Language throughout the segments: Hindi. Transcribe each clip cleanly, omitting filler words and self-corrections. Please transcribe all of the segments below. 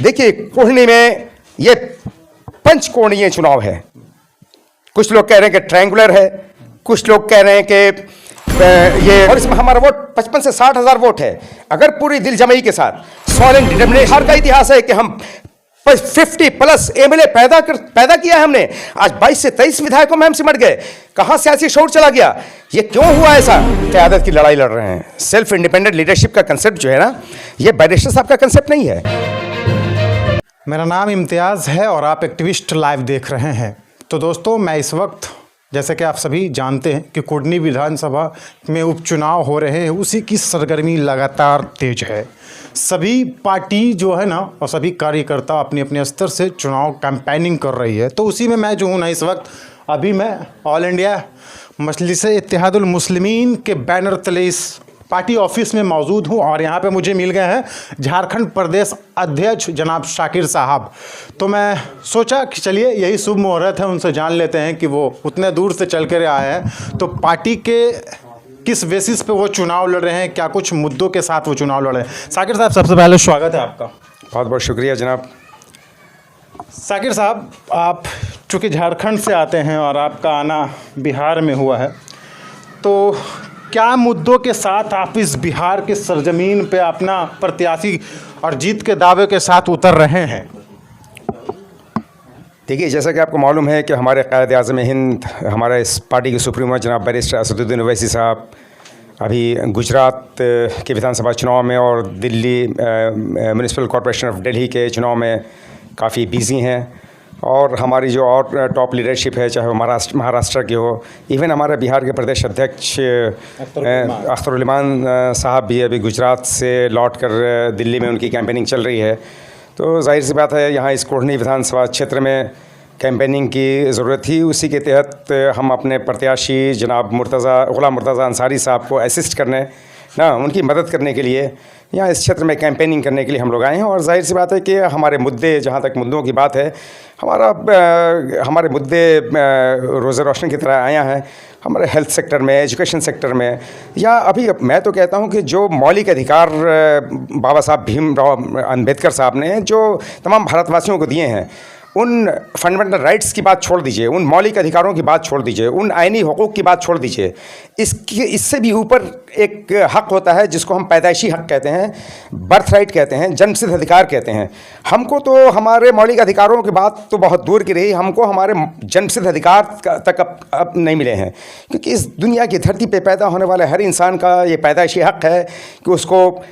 देखिए, कोढ़नी में ये पंचकोणीय चुनाव है। कुछ लोग कह रहे हैं कि ट्रायंगुलर है, कुछ लोग कह रहे हैं कि ये, और इसमें हमारा वोट 55 से 60 हजार वोट है। अगर पूरी दिल जमई के साथ सॉलिड डिटर्मिनेशन का इतिहास है कि हम 50+ एमएलए पैदा किया है हमने। आज 22 से 23 विधायकों में हम सिमट गए। कहां सियासी शोर चला गया? ये क्यों हुआ ऐसा? क़यादत की लड़ाई लड़ रहे हैं। सेल्फ इंडिपेंडेंट लीडरशिप का कंसेप्ट जो है ना, ये बैरिस्टर साहब का कंसेप्ट नहीं है। मेरा नाम इम्तियाज़ है और आप एक्टिविस्ट लाइव देख रहे हैं। तो दोस्तों, मैं इस वक्त, जैसे कि आप सभी जानते हैं कि कोढ़नी विधानसभा में उपचुनाव हो रहे हैं, उसी की सरगर्मी लगातार तेज है। सभी पार्टी जो है ना और सभी कार्यकर्ता अपने अपने स्तर से चुनाव कैंपेनिंग कर रही है। तो उसी में मैं जो हूँ ना, इस वक्त अभी मैं ऑल इंडिया मजलिस इत्तेहादुल मुस्लिमीन के बैनर तले इस पार्टी ऑफिस में मौजूद हूँ और यहाँ पे मुझे मिल गए हैं झारखंड प्रदेश अध्यक्ष जनाब शाकिर साहब। तो मैं सोचा कि चलिए यही शुभ मुहूर्त है, उनसे जान लेते हैं कि वो उतने दूर से चल कर आए हैं तो पार्टी के किस बेसिस पे वो चुनाव लड़ रहे हैं, क्या कुछ मुद्दों के साथ वो चुनाव लड़ रहे हैं। शाकिर साहब, सबसे पहले स्वागत है आपका। बहुत बहुत शुक्रिया जनाब। शाकिर साहब, आप चूँकि झारखंड से आते हैं और आपका आना बिहार में हुआ है, तो क्या मुद्दों के साथ आप इस बिहार के सरजमीन पे अपना प्रत्याशी और जीत के दावे के साथ उतर रहे हैं? देखिए, जैसा कि आपको मालूम है कि हमारे क़ायद आज़म हिंद, हमारा इस पार्टी के सुप्रीमो जनाब बैरिस्टर असदुद्दीन ओवैसी साहब अभी गुजरात के विधानसभा चुनाव में और Delhi municipal corporation of Delhi के चुनाव में काफ़ी बिजी हैं। और हमारी जो और टॉप लीडरशिप है, चाहे वो महाराष्ट्र की हो, इवन हमारे बिहार के प्रदेश अध्यक्ष अख्तरुल इमान साहब भी अभी गुजरात से लौट कर दिल्ली में उनकी कैंपेनिंग चल रही है। तो जाहिर सी बात है, यहाँ इस कोढ़नी विधानसभा क्षेत्र में कैंपेनिंग की ज़रूरत थी। उसी के तहत हम अपने प्रत्याशी जनाब गुलाम मुर्तज़ा अंसारी साहब को असिस्ट करने ना, उनकी मदद करने के लिए यहाँ इस क्षेत्र में कैंपेनिंग करने के लिए हम लोग आए हैं। और जाहिर सी बात है कि हमारे मुद्दे, जहाँ तक मुद्दों की बात है, हमारे मुद्दे रोज़े रोशन की तरह आया हैं। हमारे हेल्थ सेक्टर में, एजुकेशन सेक्टर में, या अभी मैं तो कहता हूँ कि जो मौलिक अधिकार बाबा साहब भीमराव अम्बेडकर साहब ने जो तमाम भारतवासियों को दिए हैं, उन फंडामेंटल राइट्स की बात छोड़ दीजिए, उन मौलिक अधिकारों की बात छोड़ दीजिए, उन आइनी हुकूक की बात छोड़ दीजिए। इससे भी ऊपर एक हक़ होता है जिसको हम पैदाइशी हक़ कहते हैं, बर्थ राइट कहते हैं, जन्मसिद्ध अधिकार कहते हैं। हमको तो हमारे मौलिक अधिकारों की बात तो बहुत दूर की रही, हमको हमारे जन्मसिद्ध अधिकार तक अब नहीं मिले हैं। क्योंकि इस दुनिया की धरती पर पैदा होने वाले हर इंसान का ये पैदाइशी हक़ है कि उसको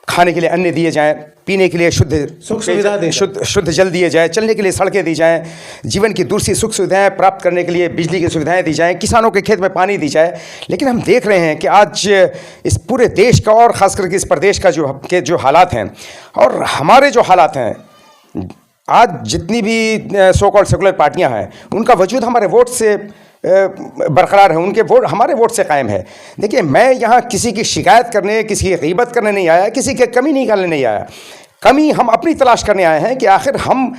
खाने के लिए अन्न दिए जाएं, पीने के लिए शुद्ध जल दिए जाए, चलने के लिए सड़कें दी जाएं, जीवन की दूसरी सुख सुविधाएं प्राप्त करने के लिए बिजली की सुविधाएं दी जाएं, किसानों के खेत में पानी दी जाए। लेकिन हम देख रहे हैं कि आज इस पूरे देश का और ख़ास करके इस प्रदेश का जो हालात हैं और हमारे जो हालात हैं, आज जितनी भी सो कॉल्ड सेकुलर पार्टियाँ हैं, उनका वजूद हमारे वोट से बरकरार है, उनके वोट हमारे वोट से कायम है। देखिए, मैं यहाँ किसी की शिकायत करने, किसी की गीबत करने नहीं आया, किसी की कमी निकालने नहीं आया। कमी हम अपनी तलाश करने आए हैं कि आखिर हम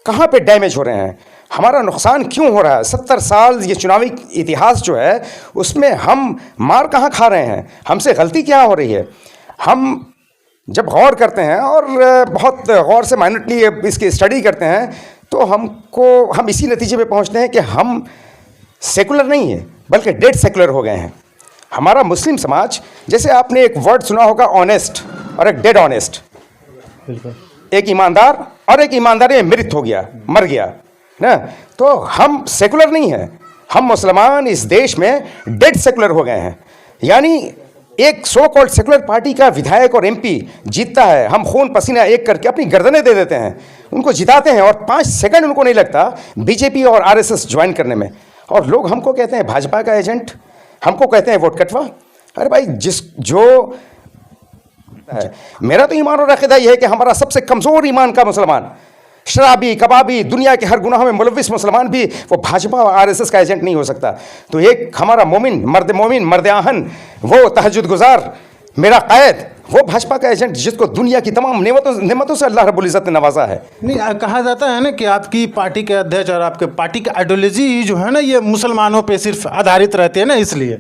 कहाँ पे डैमेज हो रहे हैं, हमारा नुकसान क्यों हो रहा है। 70 साल ये चुनावी इतिहास जो है, उसमें हम मार कहाँ खा रहे हैं, हमसे गलती क्या हो रही है। हम जब गौर करते हैं और बहुत गौर से माइन्यूटली इसकी स्टडी करते हैं, तो हम इसी नतीजे पे पहुँचते हैं कि हम सेकुलर नहीं है बल्कि डेड सेकुलर हो गए हैं। हमारा मुस्लिम समाज, जैसे आपने एक वर्ड सुना होगा ऑनेस्ट और एक डेड ऑनेस्ट, एक ईमानदार और एक ईमानदारी में मृत हो गया, मर गया ना। तो हम सेकुलर नहीं हैं, हम मुसलमान इस देश में डेड सेकुलर हो गए हैं। यानी एक सो कॉल्ड सेकुलर पार्टी का विधायक और एमपी जीतता है, हम खून पसीना एक करके अपनी गर्दनें दे देते हैं, उनको जिताते हैं और 5 सेकंड उनको नहीं लगता बीजेपी और आरएसएस ज्वाइन करने में। और लोग हमको कहते हैं भाजपा का एजेंट, हमको कहते हैं वोट कटवा। अरे भाई, मेरा तो ईमान और अक़ीदा ये है कि हमारा सबसे कमज़ोर ईमान का मुसलमान, शराबी, कबाबी, दुनिया के हर गुनाह में मुलविस मुसलमान भी वो भाजपा और आरएसएस का एजेंट नहीं हो सकता। तो एक हमारा मोमिन, मर्द आहन, वो तहज्जुद गुजार, मेरा क़ायद, वो भाजपा का एजेंट जिसको दुनिया की तमाम नेमतों से अल्लाह रब्बुल इज़्ज़त ने नवाजा है। नहीं, कहा जाता है ना कि आपकी पार्टी के अध्यक्ष और आपके पार्टी की आइडियोलॉजी जो है ना, ये मुसलमानों पे सिर्फ आधारित रहती है ना, इसलिए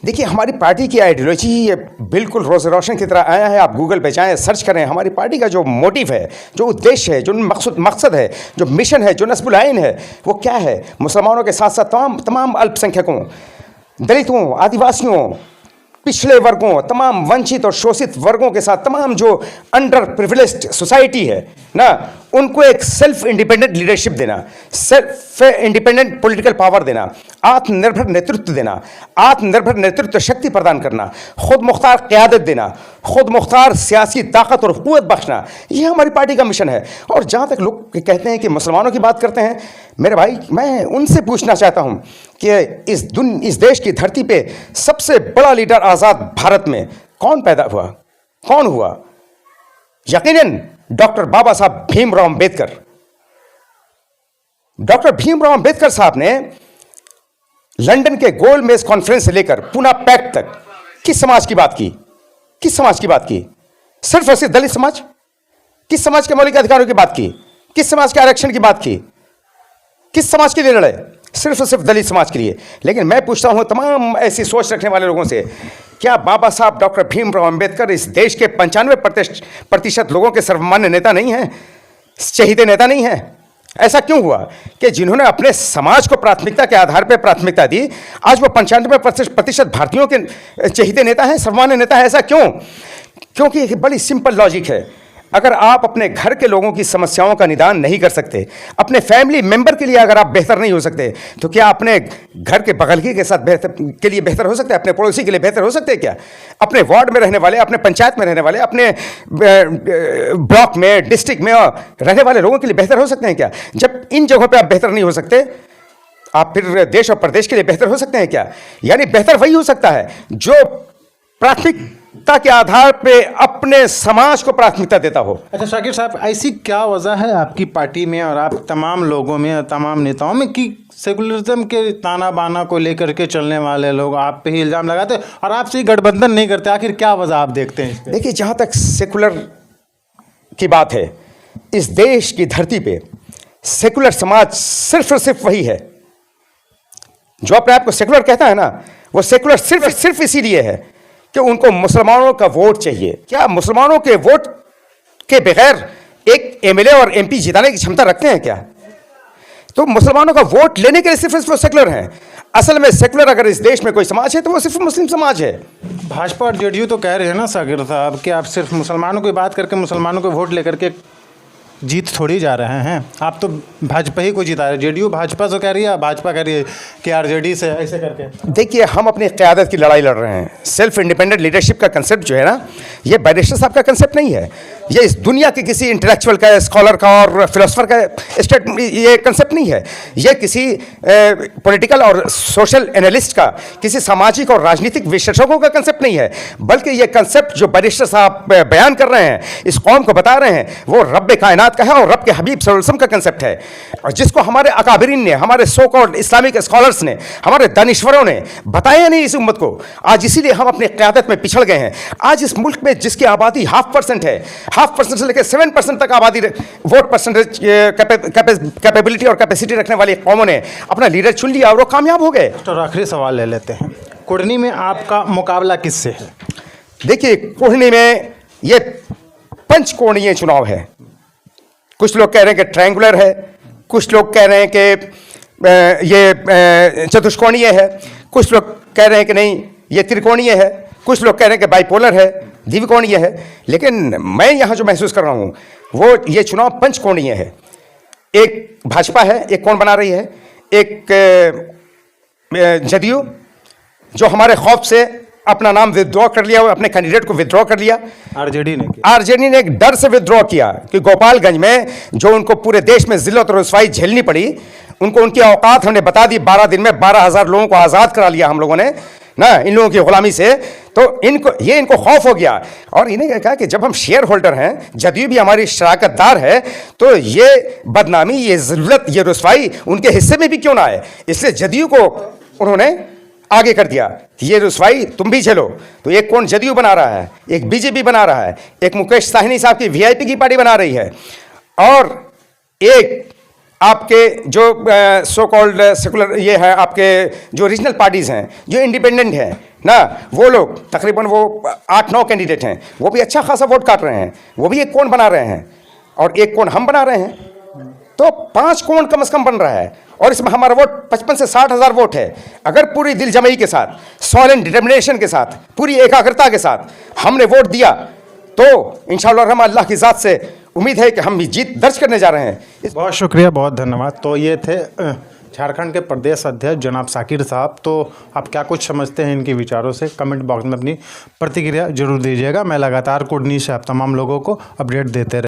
देखिए, हमारी पार्टी की आइडियोलॉजी ये बिल्कुल रोज़ रोशन की तरह आया है। आप गूगल पे जाएं, सर्च करें, हमारी पार्टी का जो मोटिव है, जो उद्देश्य है, जो मकसद है, जो मिशन है, जो नस्बुल आइन है, वो क्या है? मुसलमानों के साथ साथ तमाम अल्पसंख्यकों, दलितों, आदिवासियों, पिछड़े वर्गों, तमाम वंचित और शोषित वर्गों के साथ तमाम जो अंडर प्रिविलेज्ड सोसाइटी है ना, उनको एक सेल्फ इंडिपेंडेंट लीडरशिप देना, सेल्फ इंडिपेंडेंट पॉलिटिकल पावर देना, आत्मनिर्भर नेतृत्व देना, आत्मनिर्भर नेतृत्व शक्ति प्रदान करना, खुद मुख्तार क़यादत देना, खुद मुख्तार सियासी ताकत और क़ुव्वत बख्शना, यह हमारी पार्टी का मिशन है। और जहाँ तक लोग कहते हैं कि मुसलमानों की बात करते हैं, मेरे भाई, मैं उनसे पूछना चाहता हूँ कि इस देश की धरती पे सबसे बड़ा लीडर आज़ाद भारत में कौन पैदा हुआ, कौन हुआ? यकीनन डॉक्टर बाबा साहब भीमराव अंबेडकर। डॉक्टर भीमराव अंबेडकर साहब ने लंदन के गोल मेज कॉन्फ्रेंस से लेकर पूना पैक्ट तक किस समाज की बात की? किस समाज की बात की? सिर्फ और सिर्फ दलित समाज? किस समाज के मौलिक अधिकारों की बात की? किस समाज के आरक्षण की बात की? किस समाज के लिए लड़े? सिर्फ और सिर्फ दलित समाज के लिए। लेकिन मैं पूछता हूं तमाम ऐसी सोच रखने वाले लोगों से, क्या बाबा साहब डॉक्टर भीमराव अंबेडकर इस देश के 95% लोगों के सर्वमान्य नेता नहीं हैं, चहेते नेता नहीं हैं? ऐसा क्यों हुआ कि जिन्होंने अपने समाज को प्राथमिकता के आधार पर प्राथमिकता दी, आज वो 95% भारतीयों के चहेते नेता हैं, सर्वमान्य नेता हैं? ऐसा क्यों? क्योंकि एक बड़ी सिंपल लॉजिक है। अगर आप अपने घर के लोगों की समस्याओं का निदान नहीं कर सकते, अपने फैमिली मेंबर के लिए अगर आप बेहतर नहीं हो सकते, तो क्या अपने घर के बगल के साथ बेहतर हो सकते हैं? अपने पड़ोसी के लिए बेहतर हो सकते हैं क्या? अपने वार्ड में रहने वाले, अपने पंचायत में रहने वाले, अपने ब्लॉक में, डिस्ट्रिक्ट में रहने वाले लोगों के लिए बेहतर हो सकते हैं क्या? जब इन जगहों पर आप बेहतर नहीं हो सकते, आप फिर देश और प्रदेश के लिए बेहतर हो सकते हैं क्या? यानी बेहतर वही हो सकता है जो प्राथमिकता के आधार पे अपने समाज को प्राथमिकता देता हो। अच्छा शाकिर साहब, ऐसी क्या वजह है आपकी पार्टी में और आप तमाम लोगों में और तमाम नेताओं में कि सेकुलरिज्म के ताना बाना को लेकर के चलने वाले लोग आप पे ही इल्ज़ाम लगाते और आपसे गठबंधन नहीं करते? आखिर क्या वजह आप देखते हैं? देखिए, जहाँ तक सेकुलर की बात है, इस देश की धरती पे सेकुलर समाज सिर्फ और सिर्फ वही है जो अपने आप को सेकुलर कहता है ना। वो सेकुलर सिर्फ इसीलिए है कि उनको मुसलमानों का वोट चाहिए। क्या मुसलमानों के वोट के बगैर एक एमएलए और एमपी जिताने की क्षमता रखते हैं क्या? तो मुसलमानों का वोट लेने के लिए सिर्फ सेकुलर हैं। असल में सेकुलर अगर इस देश में कोई समाज है तो वो सिर्फ मुस्लिम समाज है। भाजपा और जेडीयू तो कह रहे हैं ना शाकिर साहब कि आप सिर्फ मुसलमानों की बात करके मुसलमानों को वोट लेकर के जीत थोड़ी जा रहे हैं। आप तो भाजपा ही को जिता रहे हैं। जेडीयू भाजपा से कह रही है, भाजपा कह रही है कि आरजेडी से, ऐसे करके। देखिए, हम अपनी क़यादत की लड़ाई लड़ रहे हैं। सेल्फ इंडिपेंडेंट लीडरशिप का कंसेप्ट जो है ना, ये बैरिस्टर साहब का कंसेप्ट नहीं है। ये इस दुनिया के किसी इंटेलेक्चुअल का, स्कॉलर का और फिलोसफर का ये कंसेप्ट नहीं है। ये किसी पॉलिटिकल और सोशल एनालिस्ट का, किसी सामाजिक और राजनीतिक विशेषज्ञों का कंसेप्ट नहीं है, बल्कि ये कंसेप्ट जो बैरिस्टर साहब बयान कर रहे हैं, इस कौम को बता रहे हैं, वो रब कायनात का है और रब के हबीब सल्लल्लाहु अलैहि वसल्लम का कंसेप्ट है। और जिसको हमारे अकाबरीन ने, हमारे सो कॉल्ड इस्लामिक स्कॉलर्स ने, हमारे दानिश्वरों ने बताया नहीं इस उम्मत को। आज इसीलिए हम अपनी क़यादत में पिछड़ गए हैं। आज इस मुल्क में जिसकी आबादी 0.5% है, 0.5% से लेकर 7% तक आबादी वोट परसेंटेज कैपेबिलिटी और कैपेसिटी रखने वाली कौमों ने अपना लीडर चुन लिया और वो कामयाब हो गए। तो आखिरी सवाल ले लेते हैं, कुढ़नी में आपका मुकाबला किससे है? देखिए, कुढ़नी में ये पंचकोणीय चुनाव है। कुछ लोग कह रहे हैं कि ट्रायंगुलर है, कुछ लोग कह रहे हैं कि ये चतुष्कोणीय है, कुछ लोग कह रहे हैं कि नहीं ये त्रिकोणीय है, कुछ लोग कह रहे हैं कि बाइपोलर है, द्विकोणीय है। लेकिन मैं यहाँ जो महसूस कर रहा हूँ वो ये चुनाव पंचकोणीय है। एक भाजपा है, एक कौन बना रही है, एक जदयू जो हमारे खौफ से अपना नाम विथड्रॉ कर लिया, अपने कैंडिडेट को विथड्रॉ कर लिया। आरजेडी ने एक डर से विथड्रॉ किया कि गोपालगंज में जो उनको पूरे देश में जिल्लत और रुसवाई झेलनी पड़ी, उनको उनकी औकात हमने बता दी। 12 दिन में 12,000 लोगों को आज़ाद करा लिया हम लोगों ने ना, इन लोगों की गुलामी से। तो इनको खौफ हो गया और इन्हें कहा कि जब हम शेयर होल्डर हैं, जदयू भी हमारी शराकतदार है, तो ये बदनामी, ये जिल्लत, ये रुसवाई उनके हिस्से में भी क्यों ना आए। इसलिए जदयू को उन्होंने आगे कर दिया, ये रुसवाई तुम भी झेलो। तो एक कौन जदयू बना रहा है, एक बीजेपी बना रहा है, एक मुकेश साहनी साहब की वीआईपी की पार्टी बना रही है, और एक आपके जो सो कॉल्ड सेकुलर ये है, आपके जो रीजनल पार्टीज़ हैं, जो इंडिपेंडेंट हैं, ना, वो लोग तकरीबन वो 8-9 कैंडिडेट हैं, वो भी अच्छा खासा वोट काट रहे हैं, वो भी एक कोण बना रहे हैं और एक कोण हम बना रहे हैं, तो 5 कोण कम से कम बन रहा है। और इसमें हमारा वोट 55 से 60 हज़ार वोट है। अगर पूरी दिल जमई के साथ, सॉलिड डिटर्मिनेशन के साथ, पूरी एकाग्रता के साथ हमने वोट दिया तो इंशाअल्लाह रहमान अल्लाह की ज़ात से उम्मीद है कि हम भी जीत दर्ज करने जा रहे हैं। बहुत शुक्रिया, बहुत धन्यवाद। तो ये थे झारखंड के प्रदेश अध्यक्ष जनाब साकिर साहब। तो आप क्या कुछ समझते हैं इनके विचारों से, कमेंट बॉक्स में अपनी प्रतिक्रिया जरूर दीजिएगा। मैं लगातार कुडनी से आप तमाम लोगों को अपडेट देते रहे।